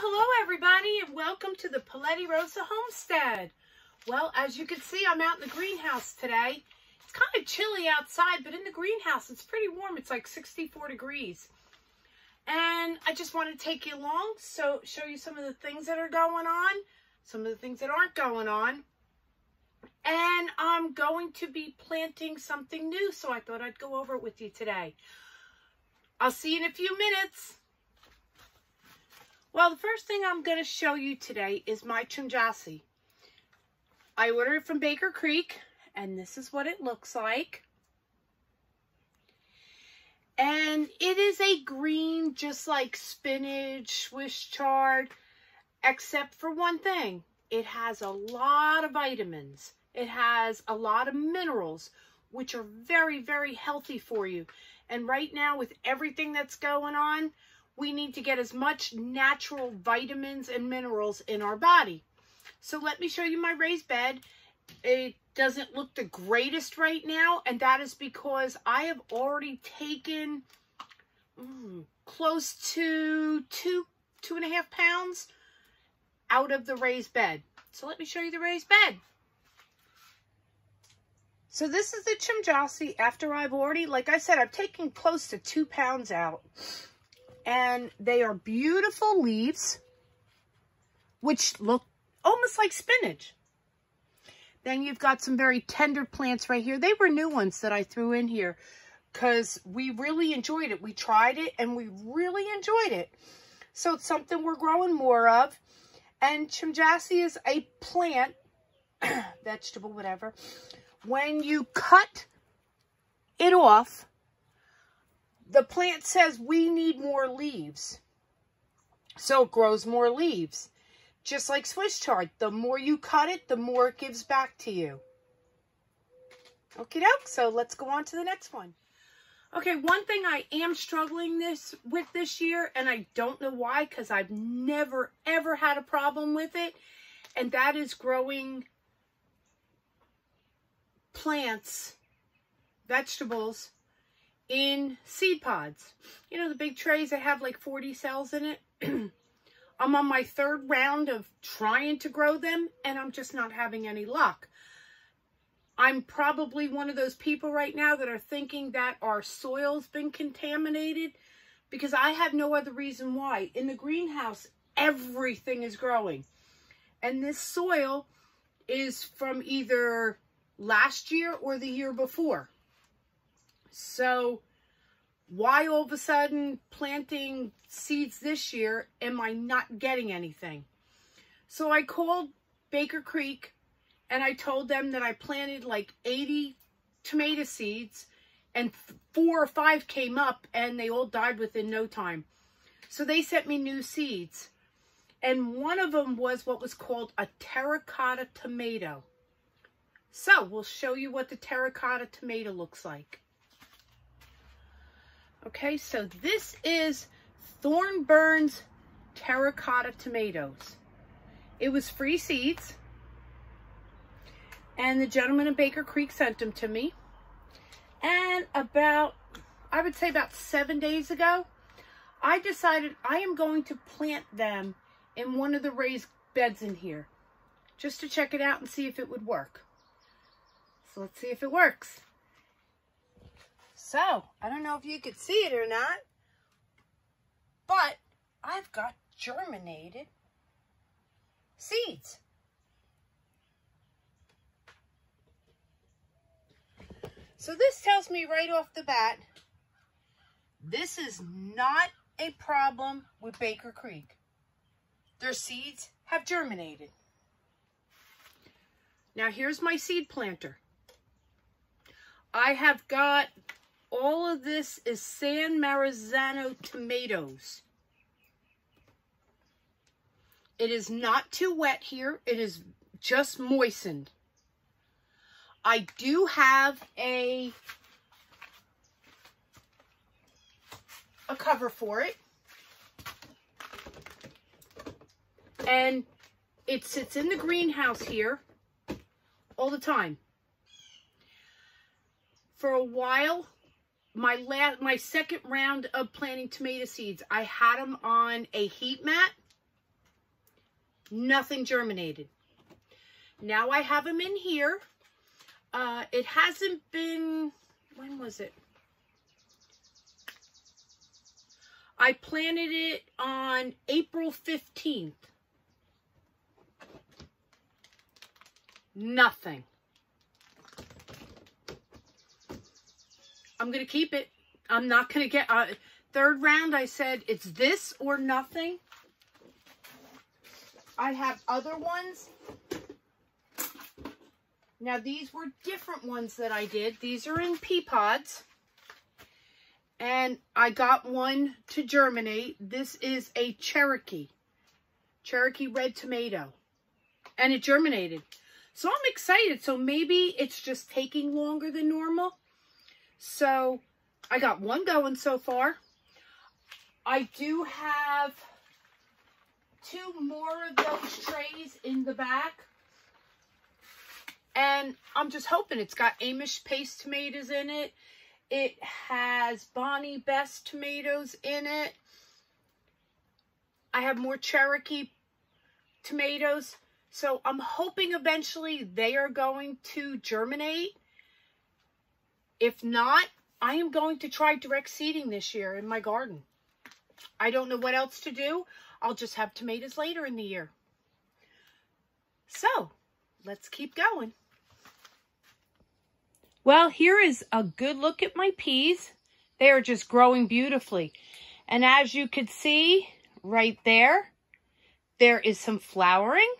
Hello everybody, and welcome to the Paletti Rosa Homestead. Well, as you can see, I'm out in the greenhouse today. It's kind of chilly outside, but in the greenhouse, it's pretty warm. It's like 64 degrees. And I just want to take you along, so show you some of the things that are going on, some of the things that aren't going on. And I'm going to be planting something new, so I thought I'd go over it with you today. I'll see you in a few minutes. Well, the first thing I'm going to show you today is my trimjasi. I ordered it from Baker Creek, and this is what it looks like. And it is a green, just like spinach, Swiss chard, except for one thing. It has a lot of vitamins. It has a lot of minerals, which are very, very healthy for you. And right now, with everything that's going on, we need to get as much natural vitamins and minerals in our body. So let me show you my raised bed. It doesn't look the greatest right now, and that is because I have already taken close to two and a half pounds out of the raised bed. So let me show you the raised bed. So this is the trimjasi after I've already, like I said, I've taken close to 2 pounds out. And they are beautiful leaves, which look almost like spinach. Then you've got some very tender plants right here. They were new ones that I threw in here because we really enjoyed it. We tried it and we really enjoyed it. So it's something we're growing more of. And trimjasi is a plant, vegetable, whatever. When you cut it off, the plant says we need more leaves. So it grows more leaves. Just like Swiss chard. The more you cut it, the more it gives back to you. Okie doke. So let's go on to the next one. Okay, one thing I am struggling with this year, and I don't know why, because I've never, ever had a problem with it, and that is growing plants, vegetables, in seed pods. You know, the big trays that have like 40 cells in it. I'm on my 3rd round of trying to grow them, and I'm just not having any luck. I'm probably one of those people right now that are thinking that our soil's been contaminated, because I have no other reason why. In the greenhouse, everything is growing. And this soil is from either last year or the year before. So why all of a sudden planting seeds this year am I not getting anything? So I called Baker Creek and I told them that I planted like 80 tomato seeds and 4 or 5 came up and they all died within no time. So they sent me new seeds. And one of them was what was called a terracotta tomato. So we'll show you what the terracotta tomato looks like. Okay, so this is Thornburn's terracotta tomatoes. It was free seeds, and the gentleman in Baker Creek sent them to me. And I would say about 7 days ago, I decided I am going to plant them in one of the raised beds in here, just to check it out and see if it would work. So let's see if it works. So, I don't know if you could see it or not, but I've got germinated seeds. So this tells me right off the bat, this is not a problem with Baker Creek. Their seeds have germinated. Now here's my seed planter. I have got, all of this is San Marzano Tomatoes. It is not too wet here. It is just moistened. I do have a cover for it. And it sits in the greenhouse here all the time. For a while, my second round of planting tomato seeds, I had them on a heat mat. Nothing germinated. Now I have them in here. It hasn't been, when was it? I planted it on April 15th. Nothing. I'm going to keep it. I'm not going to get... third round, I said, it's this or nothing. I have other ones. Now, these were different ones that I did. These are in pea pods. And I got one to germinate. This is a Cherokee red tomato. And it germinated. So I'm excited. So maybe it's just taking longer than normal. So I got one going so far. I do have 2 more of those trays in the back. And I'm just hoping. It's got Amish paste tomatoes in it. It has Bonnie Best tomatoes in it. I have more Cherokee tomatoes. So I'm hoping eventually they are going to germinate. If not, I am going to try direct seeding this year in my garden. I don't know what else to do. I'll just have tomatoes later in the year. So, let's keep going. Well, here is a good look at my peas. They are just growing beautifully. And as you can see right there, there is some flowering.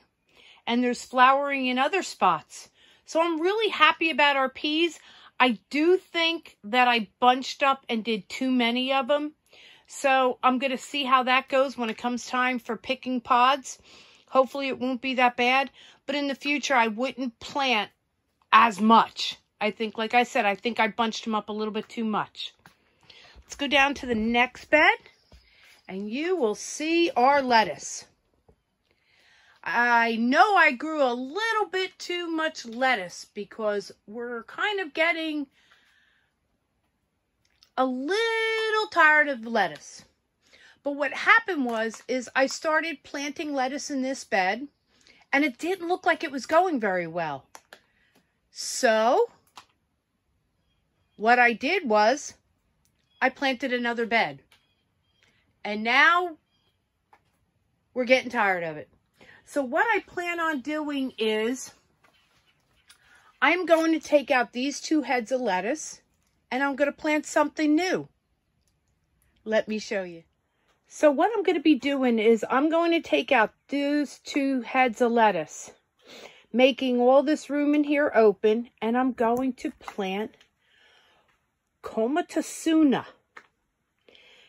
And there's flowering in other spots. So I'm really happy about our peas. I do think that I bunched up and did too many of them. So I'm going to see how that goes when it comes time for picking pods. Hopefully it won't be that bad. But in the future, I wouldn't plant as much. I think, like I said, I think I bunched them up a little bit too much. Let's go down to the next bed. And you will see our lettuce. I know I grew a little bit too much lettuce because we're kind of getting a little tired of the lettuce. But what happened is I started planting lettuce in this bed and it didn't look like it was going very well. So what I did was I planted another bed. And now we're getting tired of it. So what I plan on doing is I'm going to take out these 2 heads of lettuce and I'm going to plant something new. Let me show you. So what I'm going to be doing is I'm going to take out those 2 heads of lettuce, making all this room in here open, and I'm going to plant Cotta.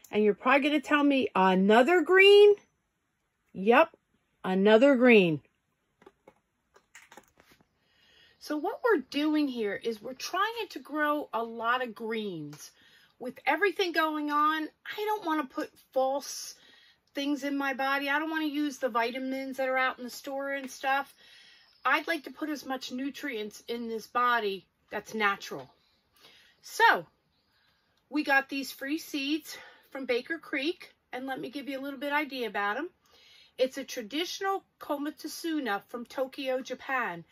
And you're probably going to tell me, another green? Yep, another green. So what we're doing here is we're trying to grow a lot of greens. With everything going on, I don't want to put false things in my body. I don't want to use the vitamins that are out in the store and stuff. I'd like to put as much nutrients in this body that's natural. So we got these free seeds from Baker Creek, and let me give you a little bit idea about them. It's a traditional Cotta from Tokyo, Japan,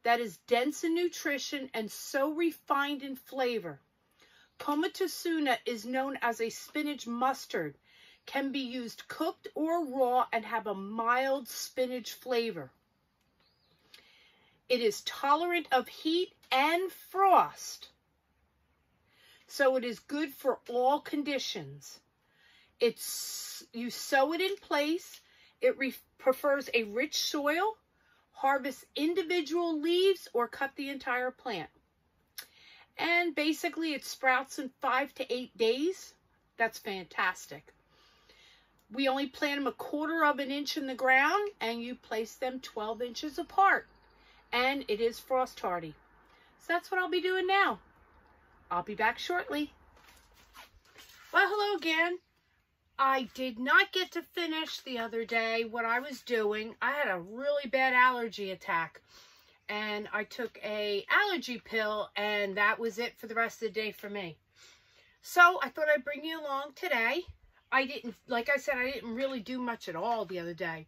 that is dense in nutrition and so refined in flavor. Cotta is known as a spinach mustard, can be used cooked or raw and have a mild spinach flavor. It is tolerant of heat and frost, so it is good for all conditions. You sow it in place. It prefers a rich soil. Harvest individual leaves or cut the entire plant. And basically it sprouts in 5 to 8 days. That's fantastic. We only plant them 1/4 of an inch in the ground, and you place them 12 inches apart. And it is frost hardy. So that's what I'll be doing now. I'll be back shortly. Well, hello again. I did not get to finish the other day what I was doing. I had a really bad allergy attack. And I took a allergy pill, and that was it for the rest of the day for me. So I thought I'd bring you along today. Like I said, I didn't really do much at all the other day.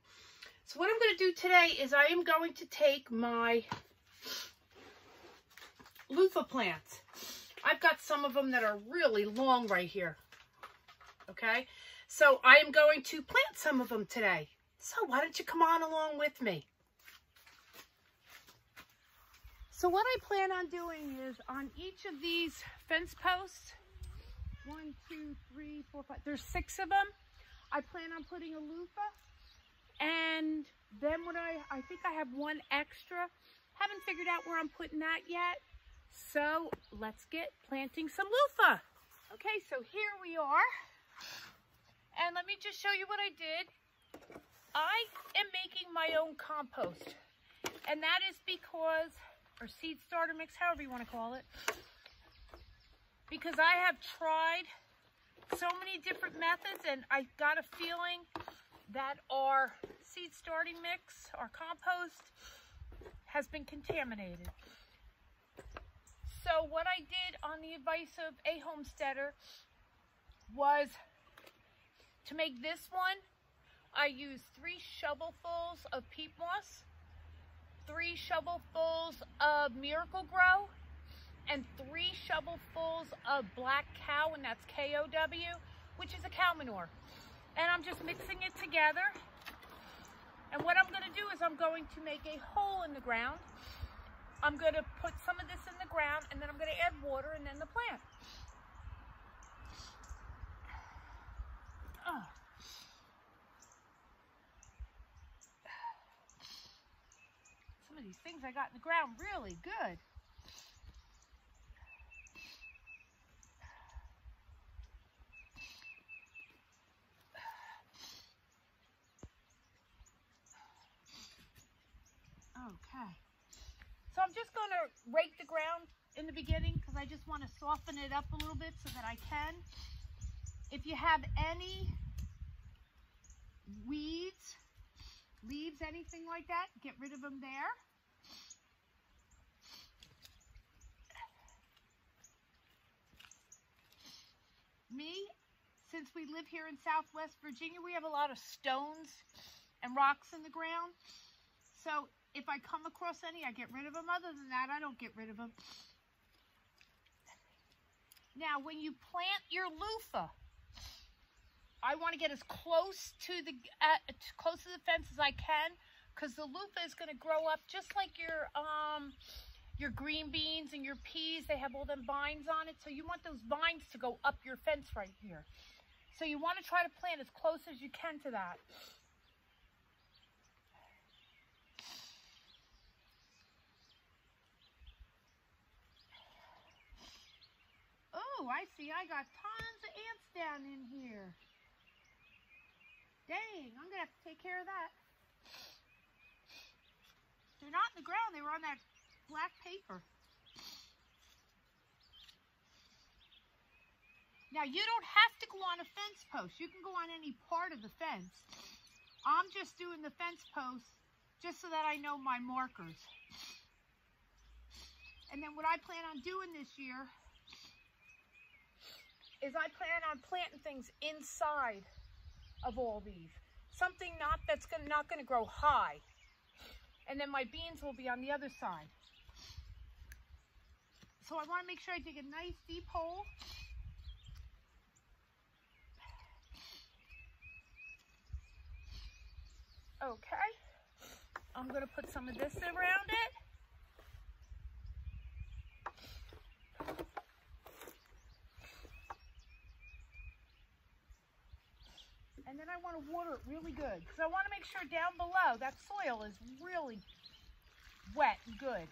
So what I'm going to do today is I am going to take my Luffa plants. I've got some of them that are really long right here. Okay, so I am going to plant some of them today. So why don't you come on along with me? So what I plan on doing is on each of these fence posts, 1, 2, 3, 4, 5, there's 6 of them. I plan on putting a loofah, and then when I think I have one extra. Haven't figured out where I'm putting that yet. So let's get planting some loofah. Okay, so here we are. And let me just show you what I did. I am making my own compost. And that is because, or seed starter mix, however you want to call it. Because I have tried so many different methods, and I got a feeling that our seed starting mix, our compost, has been contaminated. So what I did on the advice of a homesteader was to make this one, I used 3 shovelfuls of peat moss, 3 shovelfuls of Miracle Grow, and 3 shovelfuls of black cow, and that's KOW, which is a cow manure. And I'm just mixing it together. And what I'm going to do is I'm going to make a hole in the ground. I'm going to put some of this in the ground, and then I'm going to add water and then the plant. Oh. Some of these things I got in the ground really good. Okay. So I'm just going to rake the ground in the beginning because I just want to soften it up a little bit so that I can. If you have any weeds, leaves, anything like that, get rid of them there. Me, since we live here in Southwest Virginia, we have a lot of stones and rocks in the ground. So if I come across any, I get rid of them. Other than that, I don't get rid of them. Now, when you plant your loofah, I want to get as close to the fence as I can, because the loofah is going to grow up just like your green beans and your peas. They have all them vines on it, so you want those vines to go up your fence right here. So you want to try to plant as close as you can to that. Oh, I see. I got tons of ants down in here. Dang, I'm going to have to take care of that. They're not in the ground. They were on that black paper. Now, you don't have to go on a fence post. You can go on any part of the fence. I'm just doing the fence post just so that I know my markers. And then what I plan on doing this year is I plan on planting things inside of all these. Something that's not going to grow high. And then my beans will be on the other side. So I want to make sure I dig a nice deep hole. Okay. I'm going to put some of this around it. And then I want to water it really good, because I want to make sure down below that soil is really wet and good.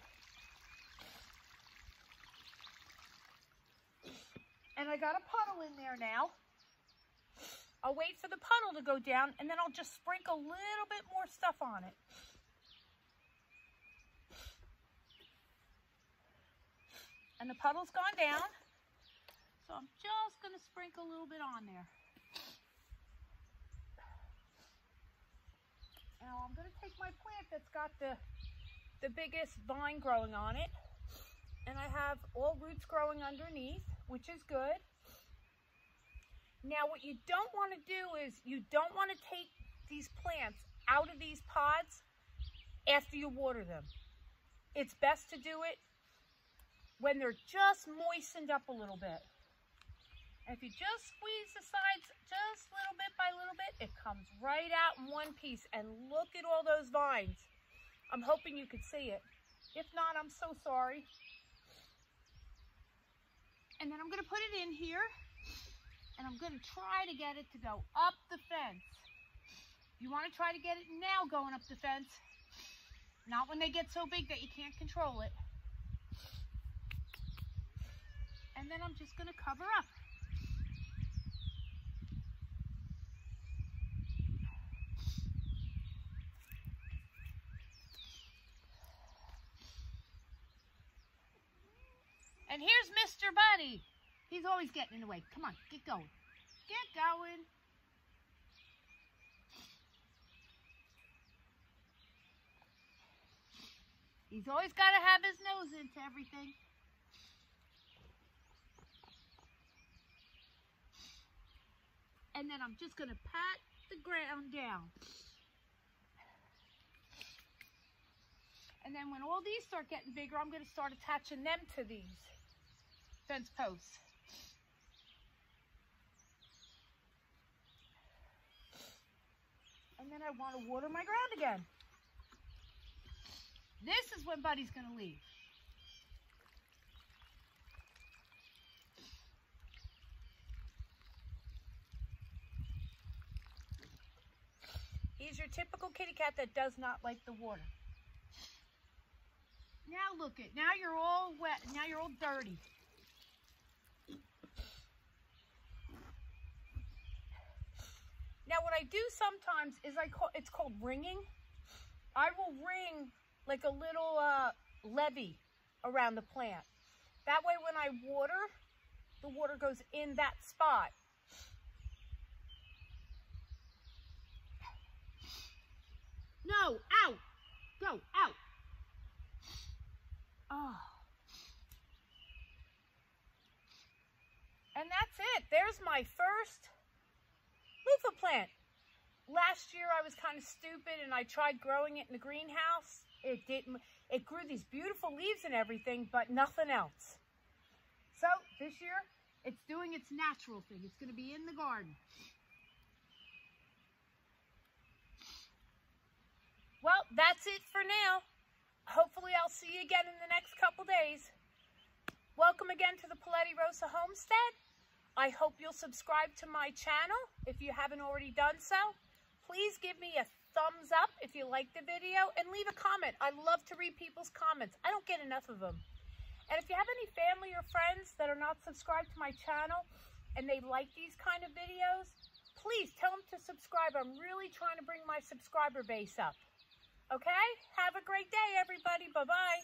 And I got a puddle in there now. I'll wait for the puddle to go down, and then I'll just sprinkle a little bit more stuff on it. And the puddle's gone down, so I'm just going to sprinkle a little bit on there. Now I'm going to take my plant that's got the biggest vine growing on it, and I have all roots growing underneath, which is good. Now what you don't want to do is you don't want to take these plants out of these pods after you water them. It's best to do it when they're just moistened up a little bit. And if you just squeeze the sides just little bit by little bit, it comes right out in one piece. And look at all those vines. I'm hoping you could see it. If not, I'm so sorry. And then I'm going to put it in here. And I'm going to try to get it to go up the fence. You want to try to get it now going up the fence. Not when they get so big that you can't control it. And then I'm just going to cover up. And here's Mr. Bunny. He's always getting in the way. Come on, get going. Get going. He's always got to have his nose into everything. And then I'm just going to pat the ground down. And then when all these start getting bigger, I'm going to start attaching them to these fence posts. And then I want to water my ground again. This is when Buddy's going to leave. He's your typical kitty cat that does not like the water. Now look it. Now you're all wet. Now you're all dirty. Now what I do sometimes is it's called ringing. I will ring like a little levee around the plant. That way when I water, the water goes in that spot. No, out. Go, out. Oh. And that's it. There's my first Luffa plant. Last year I was kind of stupid and I tried growing it in the greenhouse. It didn't. It grew these beautiful leaves and everything, but nothing else. So this year it's doing its natural thing. It's going to be in the garden. Well, that's it for now. Hopefully I'll see you again in the next couple days. Welcome again to the Paletti Rosa Homestead. I hope you'll subscribe to my channel if you haven't already done so. Please give me a thumbs up if you like the video and leave a comment. I love to read people's comments. I don't get enough of them. And if you have any family or friends that are not subscribed to my channel and they like these kind of videos, please tell them to subscribe. I'm really trying to bring my subscriber base up. Okay? Have a great day, everybody. Bye-bye.